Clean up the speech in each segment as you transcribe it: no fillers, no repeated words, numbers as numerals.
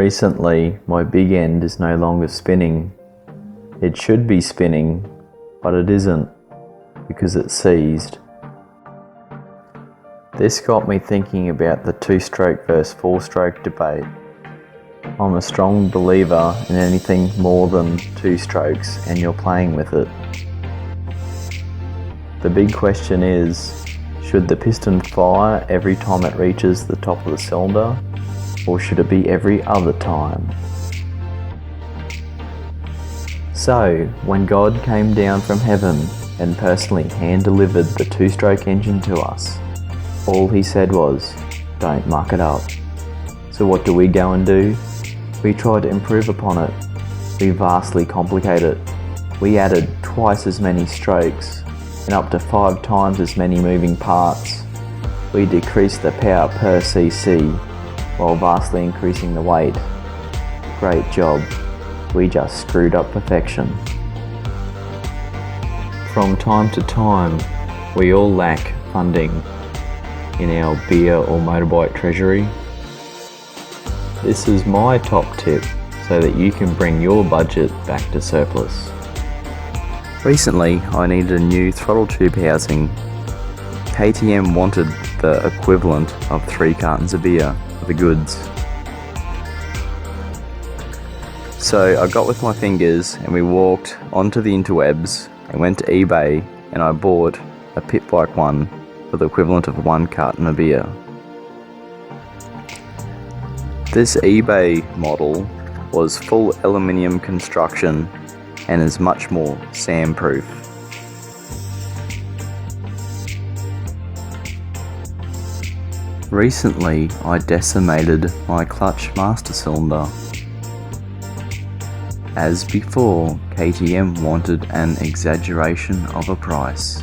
Recently, my big end is no longer spinning. It should be spinning, but it isn't, because it's seized. This got me thinking about the two-stroke versus four-stroke debate. I'm a strong believer in anything more than two strokes and you're playing with it. The big question is, should the piston fire every time it reaches the top of the cylinder, or should it be every other time? So, when God came down from heaven and personally hand-delivered the two-stroke engine to us, all he said was, don't muck it up. So what do we go and do? We try to improve upon it. We vastly complicate it. We added twice as many strokes and up to 5 times as many moving parts. We decreased the power per cc while vastly increasing the weight. Great job. We just screwed up perfection. From time to time, we all lack funding in our beer or motorbike treasury. This is my top tip so that you can bring your budget back to surplus. Recently, I needed a new throttle tube housing. KTM wanted the equivalent of 3 cartons of beer for the goods. So I got with my fingers and we walked onto the interwebs and went to eBay and I bought a pit bike one for the equivalent of 1 carton of beer. This eBay model was full aluminium construction and is much more sandproof. Recently, I decimated my clutch master cylinder. As before, KTM wanted an exaggeration of a price.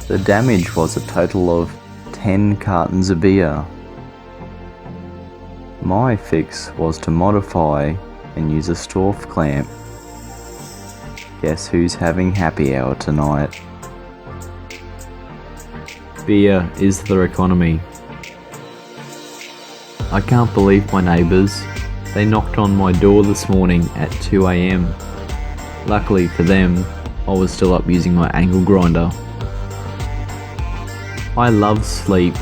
The damage was a total of 10 cartons of beer. My fix was to modify and use a Storff clamp. Guess who's having happy hour tonight? Beer is their economy. I can't believe my neighbours. They knocked on my door this morning at 2 AM. Luckily for them, I was still up using my angle grinder. I love sleep.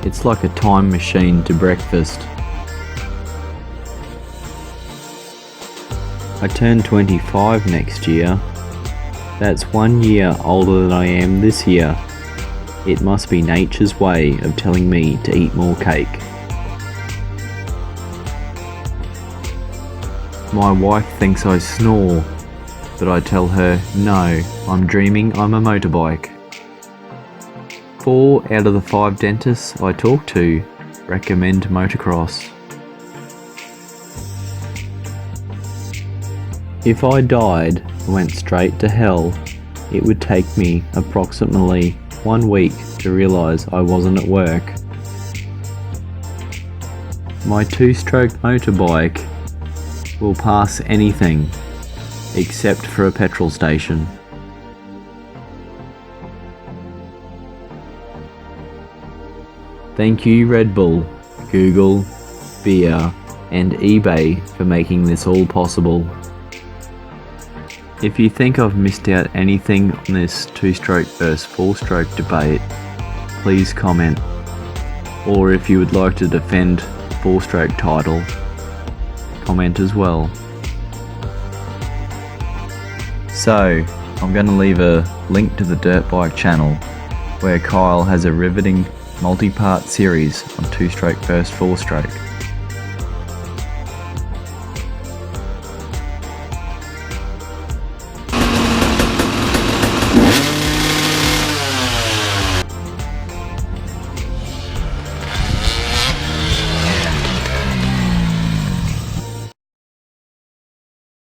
It's like a time machine to breakfast. I turn 25 next year. That's 1 year older than I am this year. It must be nature's way of telling me to eat more cake. My wife thinks I snore, but I tell her, no, I'm dreaming I'm a motorbike. 4 out of the 5 dentists I talk to recommend motocross. If I died and went straight to hell, it would take me approximately 1 week to realise I wasn't at work. My 2-stroke motorbike will pass anything except for a petrol station. Thank you Red Bull, Google, beer and eBay for making this all possible. If you think I've missed out anything on this 2-stroke versus 4-stroke debate, please comment. Or if you would like to defend the 4-stroke title, comment as well. So, I'm going to leave a link to the dirt bike channel where Kyle has a riveting multi-part series on 2-stroke versus 4-stroke.